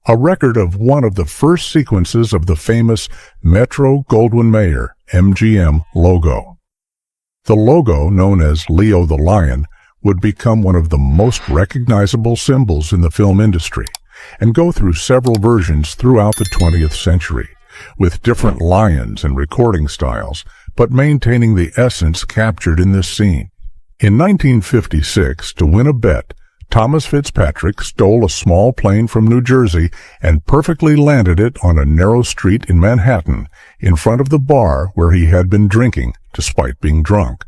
a record of one of the first sequences of the famous Metro-Goldwyn-Mayer (MGM) logo. The logo, known as Leo the Lion, would become one of the most recognizable symbols in the film industry and go through several versions throughout the 20th century, with different lions and recording styles, but maintaining the essence captured in this scene. In 1956, to win a bet, Thomas Fitzpatrick stole a small plane from New Jersey and perfectly landed it on a narrow street in Manhattan, in front of the bar where he had been drinking, despite being drunk.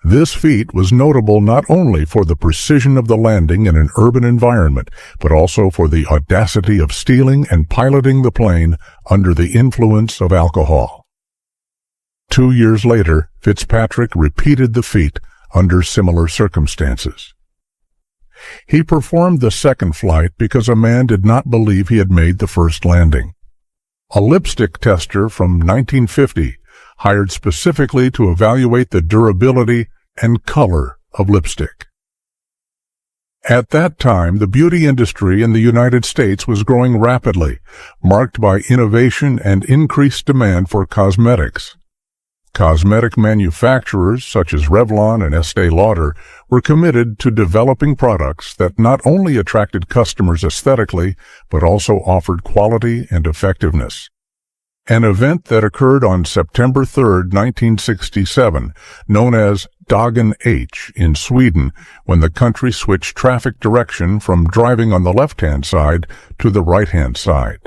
This feat was notable not only for the precision of the landing in an urban environment, but also for the audacity of stealing and piloting the plane under the influence of alcohol. 2 years later, Fitzpatrick repeated the feat under similar circumstances. He performed the second flight because a man did not believe he had made the first landing. A lipstick tester from 1950 hired specifically to evaluate the durability and color of lipstick. At that time, the beauty industry in the United States was growing rapidly, marked by innovation and increased demand for cosmetics. Cosmetic manufacturers such as Revlon and Estée Lauder were committed to developing products that not only attracted customers aesthetically, but also offered quality and effectiveness. An event that occurred on September 3, 1967, known as Dagen H in Sweden, when the country switched traffic direction from driving on the left-hand side to the right-hand side.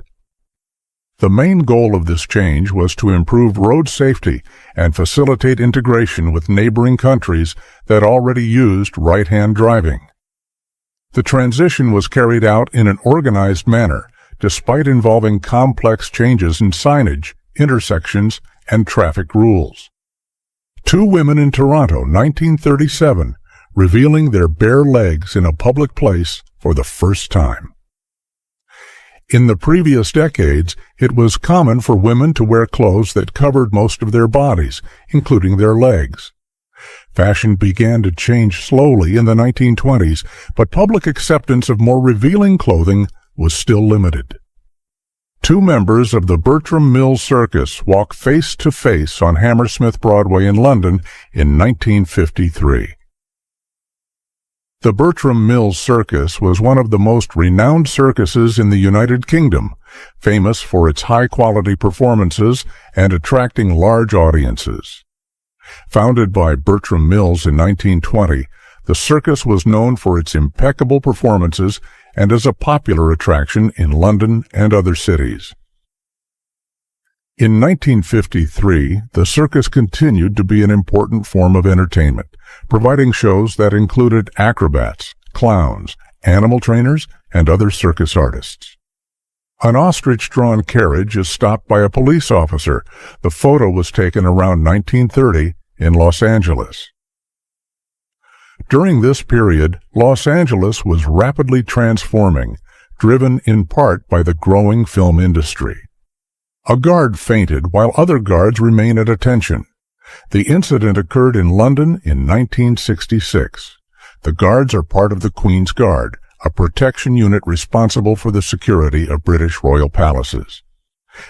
The main goal of this change was to improve road safety and facilitate integration with neighboring countries that already used right-hand driving. The transition was carried out in an organized manner, despite involving complex changes in signage, intersections, and traffic rules. 2 women in Toronto, 1937, revealing their bare legs in a public place for the first time. In the previous decades, it was common for women to wear clothes that covered most of their bodies, including their legs. Fashion began to change slowly in the 1920s, but public acceptance of more revealing clothing was still limited. 2 members of the Bertram Mills Circus walk face to face on Hammersmith Broadway in London in 1953. The Bertram Mills Circus was one of the most renowned circuses in the United Kingdom, famous for its high-quality performances and attracting large audiences. Founded by Bertram Mills in 1920, the circus was known for its impeccable performances and as a popular attraction in London and other cities. In 1953, the circus continued to be an important form of entertainment, providing shows that included acrobats, clowns, animal trainers, and other circus artists. An ostrich-drawn carriage is stopped by a police officer. The photo was taken around 1930 in Los Angeles. During this period, Los Angeles was rapidly transforming, driven in part by the growing film industry. A guard fainted while other guards remained at attention. The incident occurred in London in 1966. The guards are part of the Queen's Guard, a protection unit responsible for the security of British royal palaces.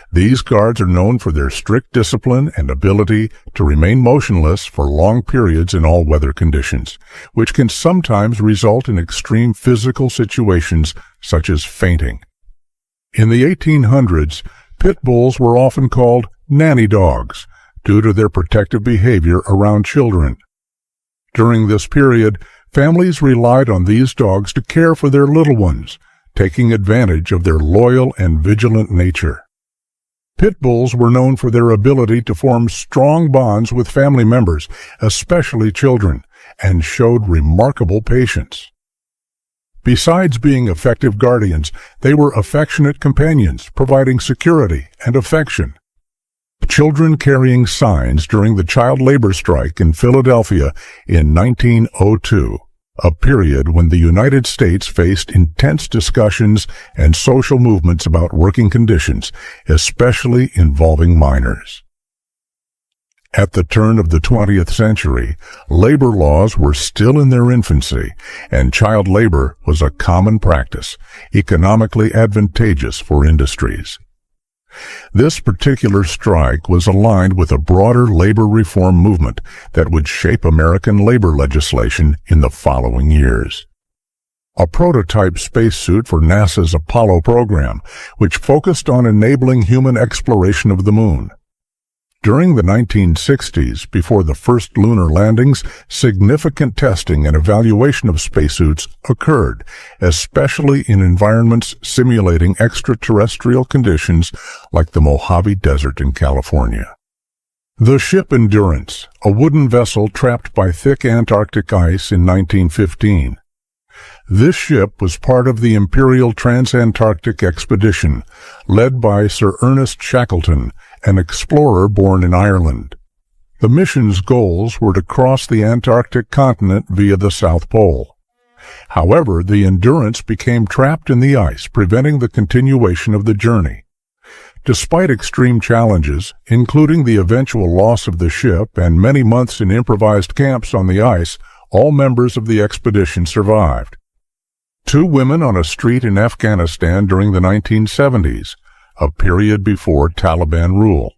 These guards are known for their strict discipline and ability to remain motionless for long periods in all weather conditions, which can sometimes result in extreme physical situations such as fainting. In the 1800s, pit bulls were often called nanny dogs due to their protective behavior around children. During this period, families relied on these dogs to care for their little ones, taking advantage of their loyal and vigilant nature. Pit bulls were known for their ability to form strong bonds with family members, especially children, and showed remarkable patience. Besides being effective guardians, they were affectionate companions, providing security and affection. Children carrying signs during the child labor strike in Philadelphia in 1902, a period when the United States faced intense discussions and social movements about working conditions, especially involving minors. At the turn of the 20th century, labor laws were still in their infancy, and child labor was a common practice, economically advantageous for industries. This particular strike was aligned with a broader labor reform movement that would shape American labor legislation in the following years. A prototype spacesuit for NASA's Apollo program, which focused on enabling human exploration of the moon. During the 1960s, before the first lunar landings, significant testing and evaluation of spacesuits occurred, especially in environments simulating extraterrestrial conditions like the Mojave Desert in California. The ship Endurance, a wooden vessel trapped by thick Antarctic ice in 1915. This ship was part of the Imperial Transantarctic Expedition, led by Sir Ernest Shackleton, an explorer born in Ireland. The mission's goals were to cross the Antarctic continent via the South Pole. However, the Endurance became trapped in the ice, preventing the continuation of the journey. Despite extreme challenges, including the eventual loss of the ship and many months in improvised camps on the ice, all members of the expedition survived. 2 women on a street in Afghanistan during the 1970s, a period before Taliban rule.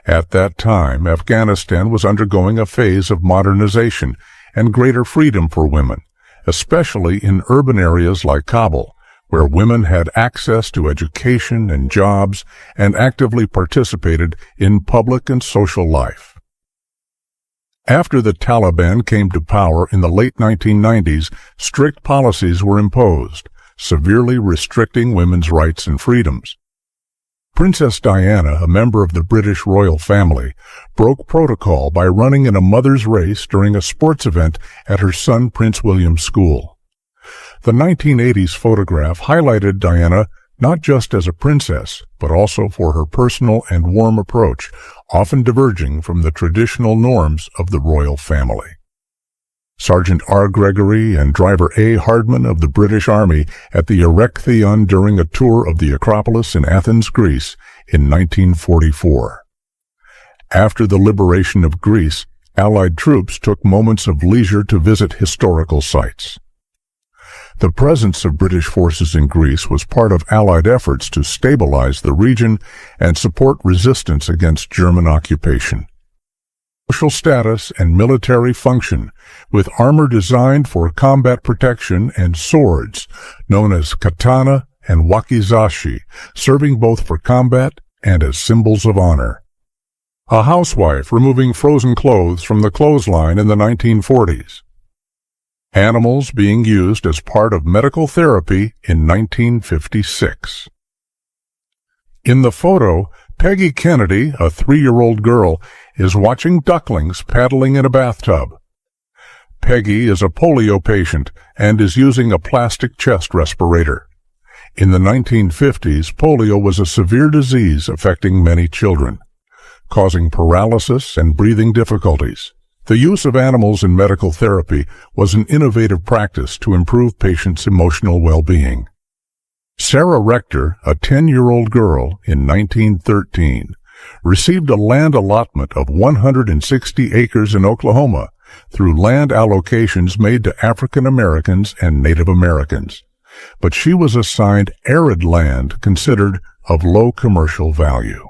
At that time, Afghanistan was undergoing a phase of modernization and greater freedom for women, especially in urban areas like Kabul, where women had access to education and jobs and actively participated in public and social life. After the Taliban came to power in the late 1990s, strict policies were imposed, severely restricting women's rights and freedoms. Princess Diana, a member of the British royal family, broke protocol by running in a mother's race during a sports event at her son Prince William's school. The 1980s photograph highlighted Diana not just as a princess, but also for her personal and warm approach, often diverging from the traditional norms of the royal family. Sergeant R. Gregory and Driver A. Hardman of the British Army at the Erechtheion during a tour of the Acropolis in Athens, Greece, in 1944. After the liberation of Greece, Allied troops took moments of leisure to visit historical sites. The presence of British forces in Greece was part of Allied efforts to stabilize the region and support resistance against German occupation. Social status and military function, with armor designed for combat protection and swords, known as katana and wakizashi, serving both for combat and as symbols of honor. A housewife removing frozen clothes from the clothesline in the 1940s. Animals being used as part of medical therapy in 1956. In the photo, Peggy Kennedy, a 3-year-old girl, is watching ducklings paddling in a bathtub. Peggy is a polio patient and is using a plastic chest respirator. In the 1950s, polio was a severe disease affecting many children, causing paralysis and breathing difficulties. The use of animals in medical therapy was an innovative practice to improve patients' emotional well-being. Sarah Rector, a 10-year-old girl in 1913, received a land allotment of 160 acres in Oklahoma through land allocations made to African Americans and Native Americans. But she was assigned arid land considered of low commercial value.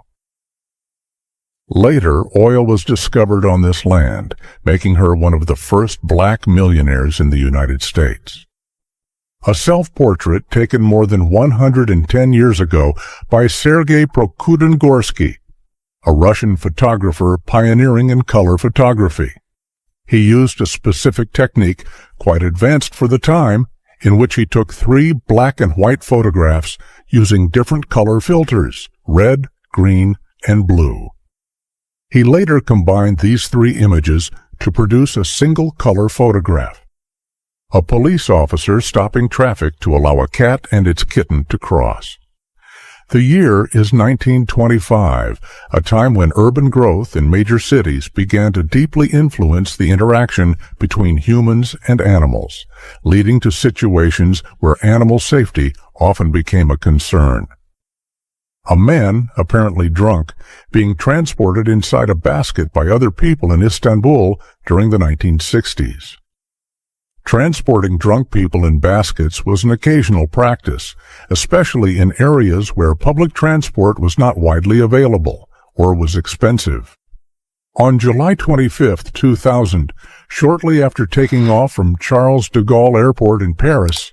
Later, oil was discovered on this land, making her one of the first black millionaires in the United States. A self-portrait taken more than 110 years ago by Sergei Prokudin-Gorsky, a Russian photographer pioneering in color photography. He used a specific technique, quite advanced for the time, in which he took 3 black and white photographs using different color filters, red, green, and blue. He later combined these 3 images to produce a single-color photograph. A police officer stopping traffic to allow a cat and its kitten to cross. The year is 1925, a time when urban growth in major cities began to deeply influence the interaction between humans and animals, leading to situations where animal safety often became a concern. A man, apparently drunk, being transported inside a basket by other people in Istanbul during the 1960s. Transporting drunk people in baskets was an occasional practice, especially in areas where public transport was not widely available or was expensive. On July 25, 2000, shortly after taking off from Charles de Gaulle Airport in Paris,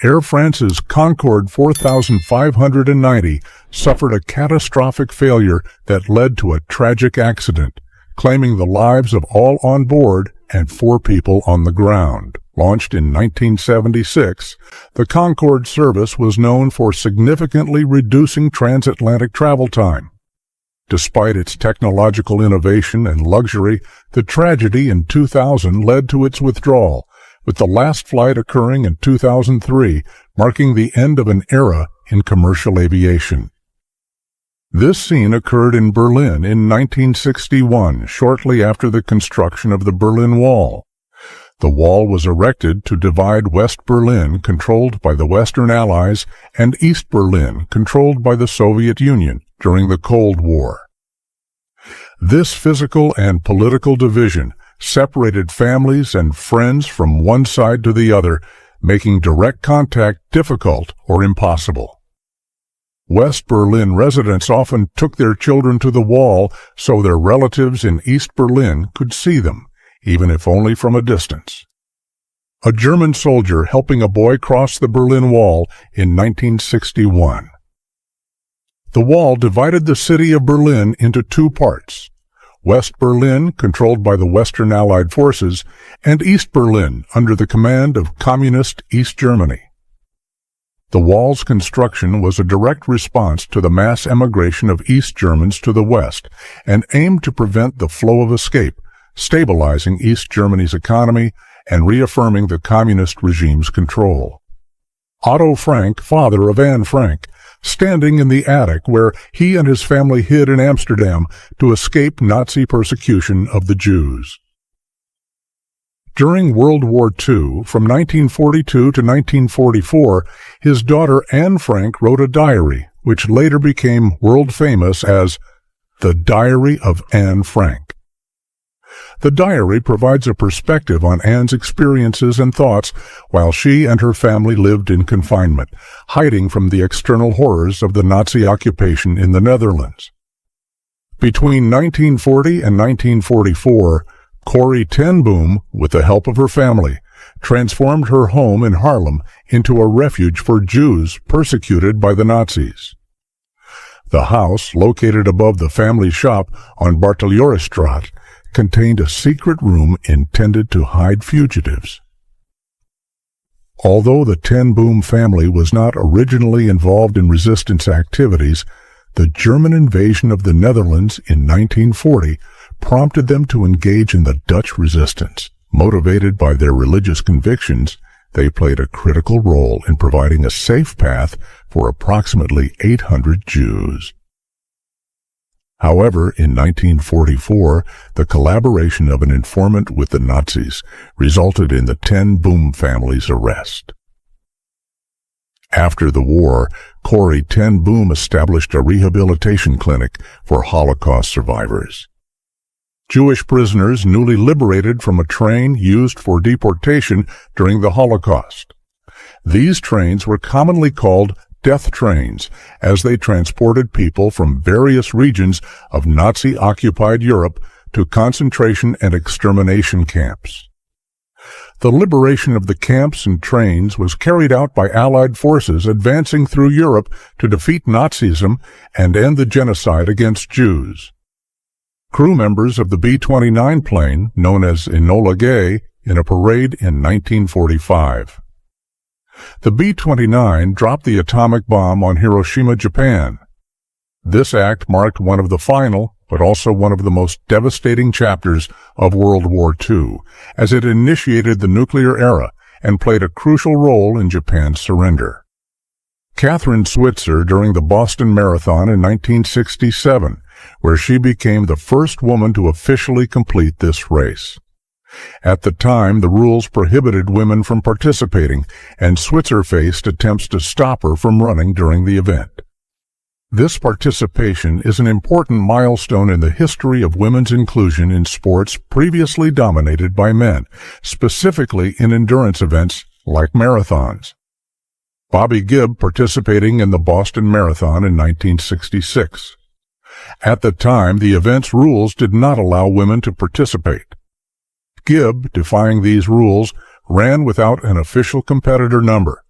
Air France's Concorde 4590 suffered a catastrophic failure that led to a tragic accident, claiming the lives of all on board and 4 people on the ground. Launched in 1976, the Concorde service was known for significantly reducing transatlantic travel time. Despite its technological innovation and luxury, the tragedy in 2000 led to its withdrawal, with the last flight occurring in 2003, marking the end of an era in commercial aviation. This scene occurred in Berlin in 1961, shortly after the construction of the Berlin Wall. The wall was erected to divide West Berlin, controlled by the Western Allies, and East Berlin, controlled by the Soviet Union, during the Cold War. This physical and political division separated families and friends from one side to the other, making direct contact difficult or impossible. West Berlin residents often took their children to the wall so their relatives in East Berlin could see them, even if only from a distance. A German soldier helping a boy cross the Berlin Wall in 1961. The wall divided the city of Berlin into 2 parts: West Berlin, controlled by the Western Allied forces, and East Berlin, under the command of Communist East Germany. The wall's construction was a direct response to the mass emigration of East Germans to the West and aimed to prevent the flow of escape, stabilizing East Germany's economy and reaffirming the communist regime's control. Otto Frank, father of Anne Frank, standing in the attic where he and his family hid in Amsterdam to escape Nazi persecution of the Jews. During World War II, from 1942 to 1944, his daughter Anne Frank wrote a diary, which later became world famous as The Diary of Anne Frank. The diary provides a perspective on Anne's experiences and thoughts while she and her family lived in confinement, hiding from the external horrors of the Nazi occupation in the Netherlands. Between 1940 and 1944, Corrie ten Boom, with the help of her family, transformed her home in Haarlem into a refuge for Jews persecuted by the Nazis. The house, located above the family shop on Barteljorisstraat, contained a secret room intended to hide fugitives. Although the ten Boom family was not originally involved in resistance activities, the German invasion of the Netherlands in 1940 prompted them to engage in the Dutch resistance. Motivated by their religious convictions, they played a critical role in providing a safe path for approximately 800 Jews. However, in 1944, the collaboration of an informant with the Nazis resulted in the ten Boom family's arrest. After the war, Corrie ten Boom established a rehabilitation clinic for Holocaust survivors. Jewish prisoners newly liberated from a train used for deportation during the Holocaust. These trains were commonly called death trains, as they transported people from various regions of Nazi-occupied Europe to concentration and extermination camps. The liberation of the camps and trains was carried out by Allied forces advancing through Europe to defeat Nazism and end the genocide against Jews. Crew members of the B-29 plane, known as Enola Gay, in a parade in 1945. The B-29 dropped the atomic bomb on Hiroshima, Japan. This act marked one of the final, but also one of the most devastating chapters of World War II, as it initiated the nuclear era and played a crucial role in Japan's surrender. Catherine Switzer during the Boston Marathon in 1967, where she became the first woman to officially complete this race. At the time, the rules prohibited women from participating, and Switzer faced attempts to stop her from running during the event. This participation is an important milestone in the history of women's inclusion in sports previously dominated by men, specifically in endurance events like marathons. Bobby Gibb participating in the Boston Marathon in 1966. At the time, the event's rules did not allow women to participate. Gibb, defying these rules, ran without an official competitor number,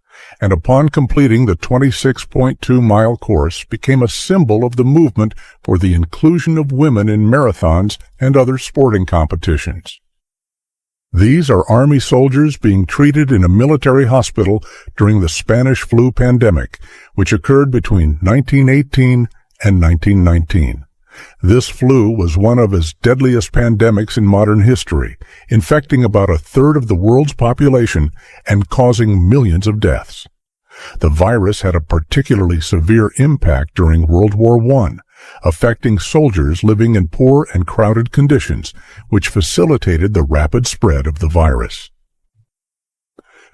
and upon completing the 26.2-mile course became a symbol of the movement for the inclusion of women in marathons and other sporting competitions. These are Army soldiers being treated in a military hospital during the Spanish flu pandemic, which occurred between 1918 and 1919. This flu was one of its deadliest pandemics in modern history, infecting about a third of the world's population and causing millions of deaths. The virus had a particularly severe impact during World War I, affecting soldiers living in poor and crowded conditions, which facilitated the rapid spread of the virus.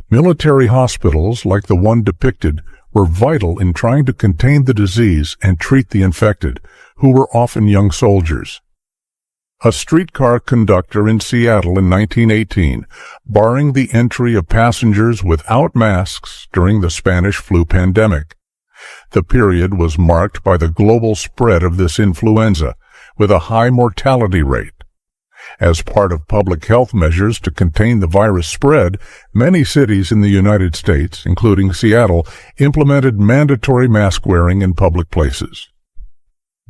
Military hospitals, like the one depicted, were vital in trying to contain the disease and treat the infected, who were often young soldiers. A streetcar conductor in Seattle in 1918, barring the entry of passengers without masks during the Spanish flu pandemic. The period was marked by the global spread of this influenza, with a high mortality rate. As part of public health measures to contain the virus spread, many cities in the United States, including Seattle, implemented mandatory mask wearing in public places.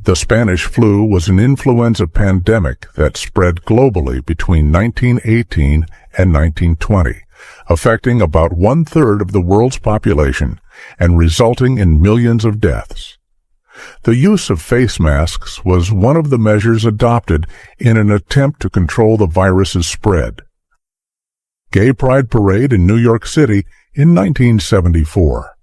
The Spanish flu was an influenza pandemic that spread globally between 1918 and 1920, affecting about one-third of the world's population and resulting in millions of deaths. The use of face masks was one of the measures adopted in an attempt to control the virus's spread. Gay Pride Parade in New York City in 1974.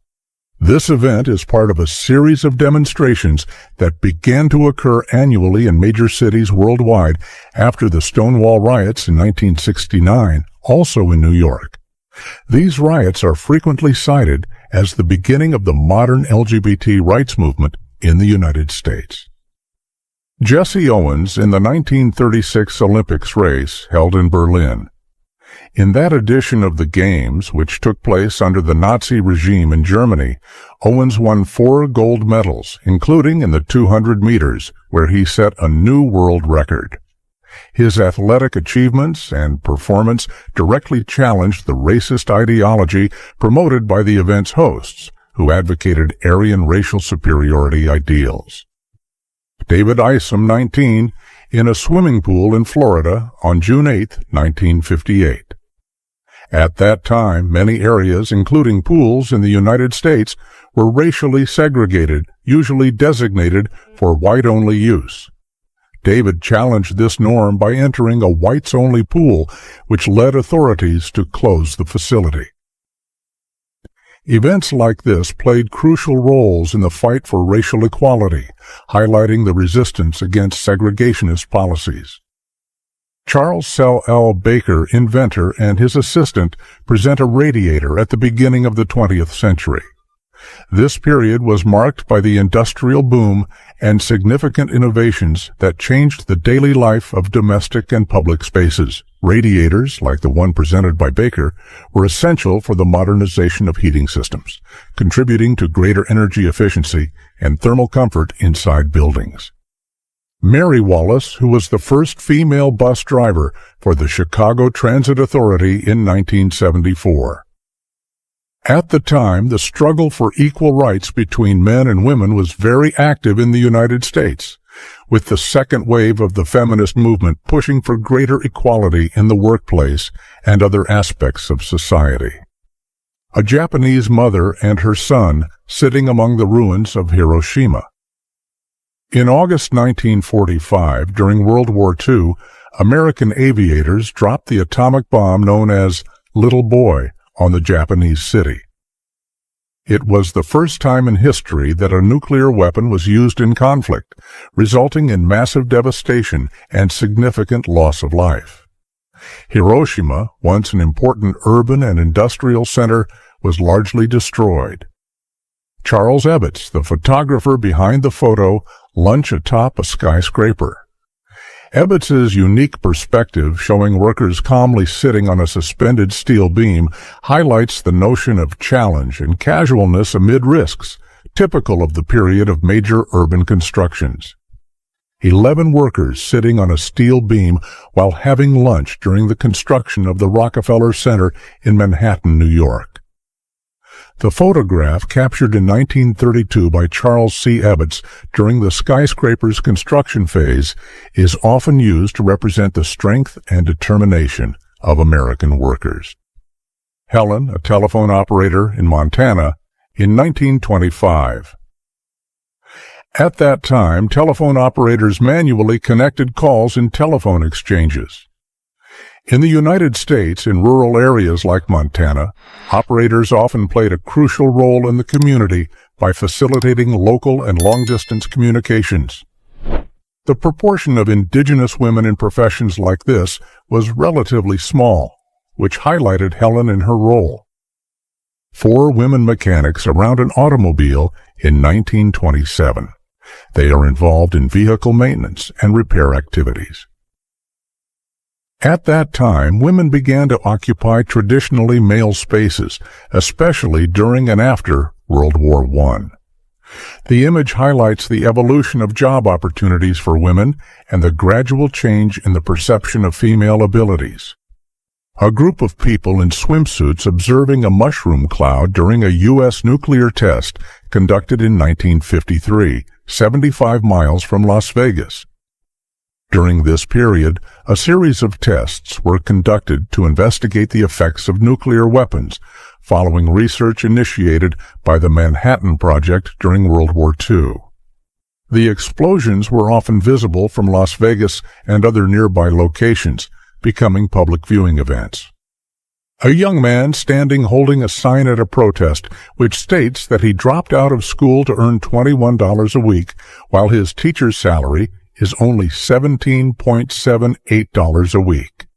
This event is part of a series of demonstrations that began to occur annually in major cities worldwide after the Stonewall riots in 1969, also in New York. These riots are frequently cited as the beginning of the modern LGBT rights movement in the United States. Jesse Owens in the 1936 Olympics race held in Berlin. In that edition of the Games, which took place under the Nazi regime in Germany, Owens won 4 gold medals, including in the 200 meters, where he set a new world record. His athletic achievements and performance directly challenged the racist ideology promoted by the event's hosts, who advocated Aryan racial superiority ideals. David Isom, 19, in a swimming pool in Florida on June 8, 1958. At that time, many areas, including pools in the United States, were racially segregated, usually designated for white-only use. David challenged this norm by entering a whites-only pool, which led authorities to close the facility. Events like this played crucial roles in the fight for racial equality, highlighting the resistance against segregationist policies. Charles Cell L. Baker, inventor, and his assistant present a radiator at the beginning of the 20th century. This period was marked by the industrial boom and significant innovations that changed the daily life of domestic and public spaces. Radiators, like the one presented by Baker, were essential for the modernization of heating systems, contributing to greater energy efficiency and thermal comfort inside buildings. Mary Wallace, who was the first female bus driver for the Chicago Transit Authority in 1974. At the time, the struggle for equal rights between men and women was very active in the United States, with the second wave of the feminist movement pushing for greater equality in the workplace and other aspects of society. A Japanese mother and her son sitting among the ruins of Hiroshima. In August 1945, during World War II, American aviators dropped the atomic bomb known as Little Boy on the Japanese city. It was the first time in history that a nuclear weapon was used in conflict, resulting in massive devastation and significant loss of life. Hiroshima, once an important urban and industrial center, was largely destroyed. Charles Ebbets, the photographer behind the photo Lunch Atop a Skyscraper. Ebbets's unique perspective, showing workers calmly sitting on a suspended steel beam, highlights the notion of challenge and casualness amid risks, typical of the period of major urban constructions. 11 workers sitting on a steel beam while having lunch during the construction of the Rockefeller Center in Manhattan, New York. The photograph, captured in 1932 by Charles C. Ebbets during the skyscraper's construction phase, is often used to represent the strength and determination of American workers. Helen, a telephone operator in Montana, in 1925. At that time, telephone operators manually connected calls in telephone exchanges. In the United States, in rural areas like Montana, operators often played a crucial role in the community by facilitating local and long-distance communications. The proportion of indigenous women in professions like this was relatively small, which highlighted Helen in her role. 4 women mechanics around an automobile in 1927. They are involved in vehicle maintenance and repair activities. At that time, women began to occupy traditionally male spaces, especially during and after World War I. The image highlights the evolution of job opportunities for women and the gradual change in the perception of female abilities. A group of people in swimsuits observing a mushroom cloud during a U.S. nuclear test conducted in 1953, 75 miles from Las Vegas. During this period, a series of tests were conducted to investigate the effects of nuclear weapons, following research initiated by the Manhattan Project during World War II. The explosions were often visible from Las Vegas and other nearby locations, becoming public viewing events. A young man standing holding a sign at a protest which states that he dropped out of school to earn $21 a week, while his teacher's salary is only $17.78 a week.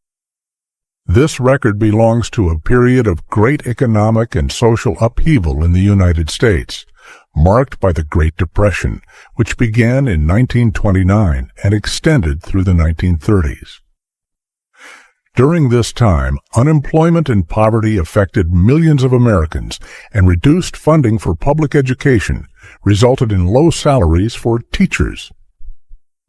This record belongs to a period of great economic and social upheaval in the United States, marked by the Great Depression, which began in 1929 and extended through the 1930s. During this time, unemployment and poverty affected millions of Americans, and reduced funding for public education resulted in low salaries for teachers.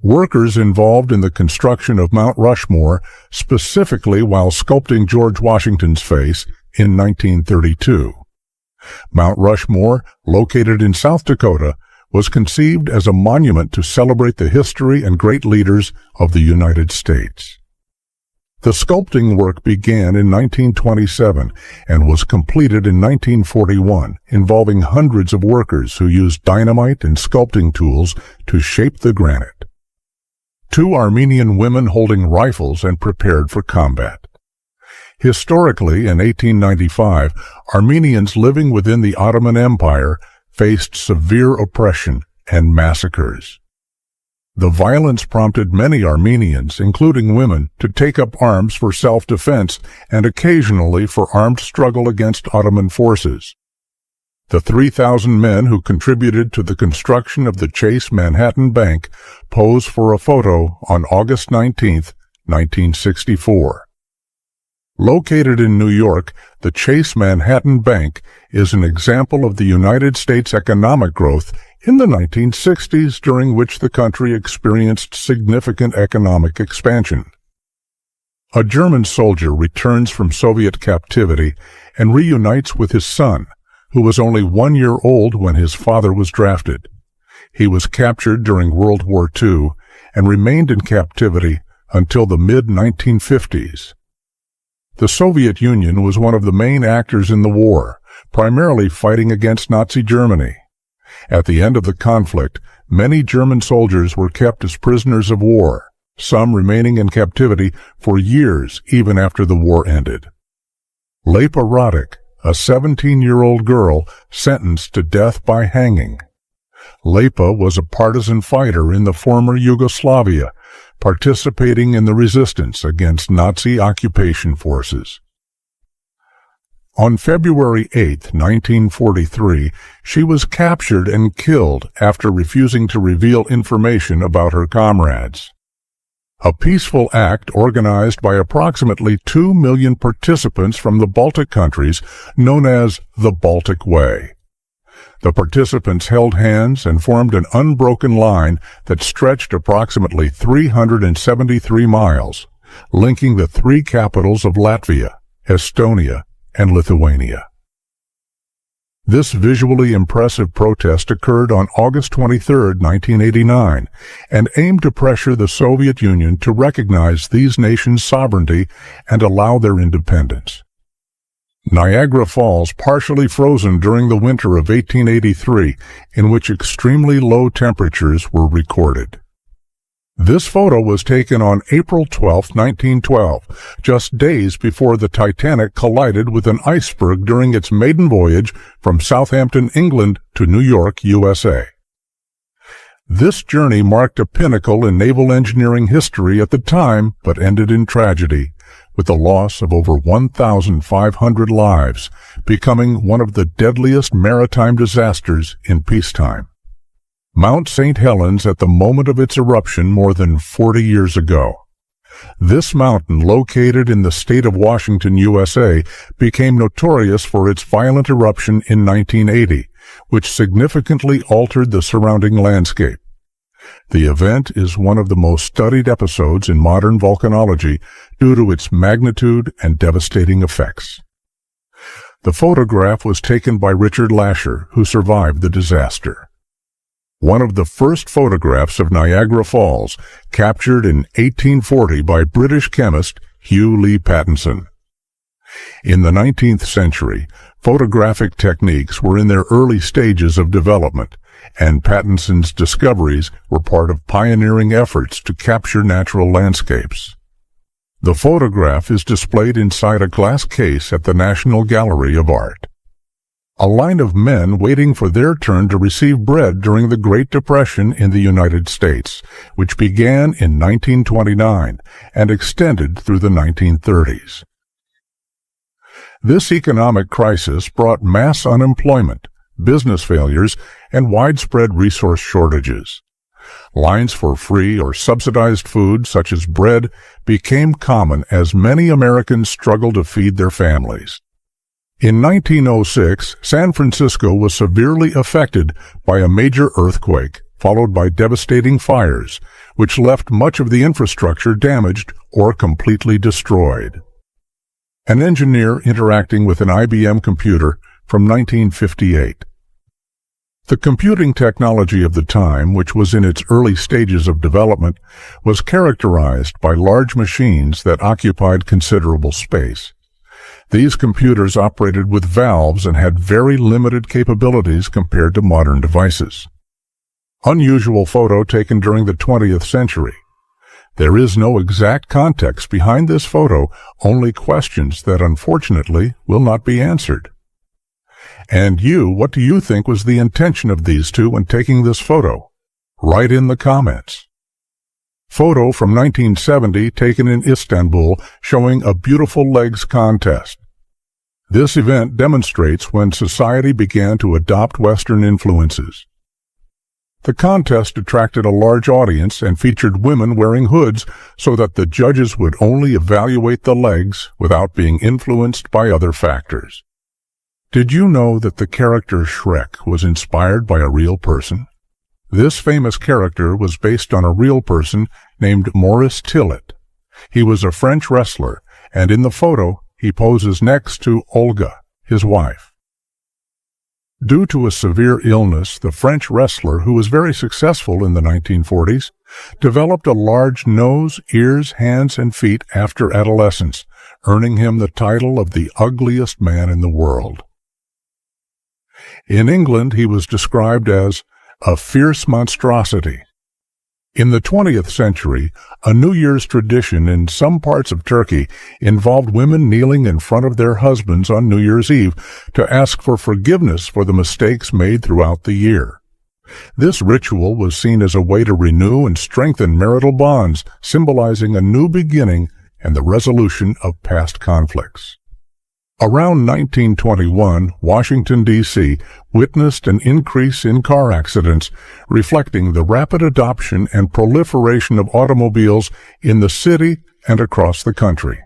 Workers involved in the construction of Mount Rushmore, specifically while sculpting George Washington's face in 1932. Mount Rushmore, located in South Dakota, was conceived as a monument to celebrate the history and great leaders of the United States. The sculpting work began in 1927 and was completed in 1941, involving hundreds of workers who used dynamite and sculpting tools to shape the granite. 2 Armenian women holding rifles and prepared for combat. Historically, in 1895, Armenians living within the Ottoman Empire faced severe oppression and massacres. The violence prompted many Armenians, including women, to take up arms for self-defense and occasionally for armed struggle against Ottoman forces. The 3,000 men who contributed to the construction of the Chase Manhattan Bank pose for a photo on August 19, 1964. Located in New York, the Chase Manhattan Bank is an example of the United States economic growth in the 1960s, during which the country experienced significant economic expansion. A German soldier returns from Soviet captivity and reunites with his son, who was only 1 year old when his father was drafted. He was captured during World War II and remained in captivity until the mid-1950s. The Soviet Union was one of the main actors in the war, primarily fighting against Nazi Germany. At the end of the conflict, many German soldiers were kept as prisoners of war, some remaining in captivity for years even after the war ended. Lepa Radic, a 17-year-old girl sentenced to death by hanging. Lepa was a partisan fighter in the former Yugoslavia, participating in the resistance against Nazi occupation forces. On February 8, 1943, she was captured and killed after refusing to reveal information about her comrades. A peaceful act organized by approximately 2 million participants from the Baltic countries, known as the Baltic Way. The participants held hands and formed an unbroken line that stretched approximately 373 miles, linking the three capitals of Latvia, Estonia, and Lithuania. This visually impressive protest occurred on August 23, 1989, and aimed to pressure the Soviet Union to recognize these nations' sovereignty and allow their independence. Niagara Falls partially frozen during the winter of 1883, in which extremely low temperatures were recorded. This photo was taken on April 12, 1912, just days before the Titanic collided with an iceberg during its maiden voyage from Southampton, England to New York, USA. This journey marked a pinnacle in naval engineering history at the time, but ended in tragedy, with the loss of over 1,500 lives, becoming one of the deadliest maritime disasters in peacetime. Mount St. Helens at the moment of its eruption more than 40 years ago. This mountain, located in the state of Washington, USA, became notorious for its violent eruption in 1980, which significantly altered the surrounding landscape. The event is one of the most studied episodes in modern volcanology due to its magnitude and devastating effects. The photograph was taken by Richard Lasher, who survived the disaster. One of the first photographs of Niagara Falls, captured in 1840 by British chemist Hugh Lee Pattinson. In the 19th century, photographic techniques were in their early stages of development, and Pattinson's discoveries were part of pioneering efforts to capture natural landscapes. The photograph is displayed inside a glass case at the National Gallery of Art. A line of men waiting for their turn to receive bread during the Great Depression in the United States, which began in 1929 and extended through the 1930s. This economic crisis brought mass unemployment, business failures, and widespread resource shortages. Lines for free or subsidized food, such as bread, became common as many Americans struggled to feed their families. In 1906, San Francisco was severely affected by a major earthquake, followed by devastating fires, which left much of the infrastructure damaged or completely destroyed. An engineer interacting with an IBM computer from 1958. The computing technology of the time, which was in its early stages of development, was characterized by large machines that occupied considerable space. These computers operated with valves and had very limited capabilities compared to modern devices. Unusual photo taken during the 20th century. There is no exact context behind this photo, only questions that unfortunately will not be answered. And you, what do you think was the intention of these two when taking this photo? Write in the comments. Photo from 1970 taken in Istanbul showing a beautiful legs contest. This event demonstrates when society began to adopt Western influences. The contest attracted a large audience and featured women wearing hoods so that the judges would only evaluate the legs without being influenced by other factors. Did you know that the character Shrek was inspired by a real person? This famous character was based on a real person named Maurice Tillet. He was a French wrestler, and in the photo, he poses next to Olga, his wife. Due to a severe illness, the French wrestler, who was very successful in the 1940s, developed a large nose, ears, hands, and feet after adolescence, earning him the title of the ugliest man in the world. In England, he was described as a fierce monstrosity. In the 20th century, a New Year's tradition in some parts of Turkey involved women kneeling in front of their husbands on New Year's Eve to ask for forgiveness for the mistakes made throughout the year. This ritual was seen as a way to renew and strengthen marital bonds, symbolizing a new beginning and the resolution of past conflicts. Around 1921, Washington, D.C. witnessed an increase in car accidents, reflecting the rapid adoption and proliferation of automobiles in the city and across the country.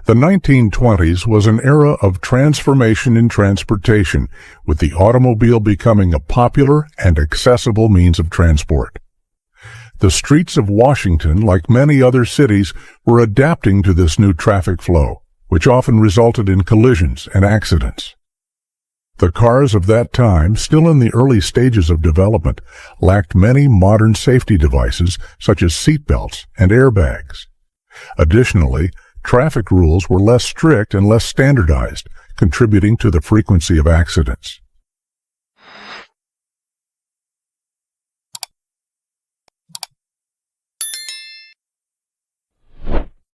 The 1920s was an era of transformation in transportation, with the automobile becoming a popular and accessible means of transport. The streets of Washington, like many other cities, were adapting to this new traffic flow, which often resulted in collisions and accidents. The cars of that time, still in the early stages of development, lacked many modern safety devices such as seat belts and airbags. Additionally, traffic rules were less strict and less standardized, contributing to the frequency of accidents.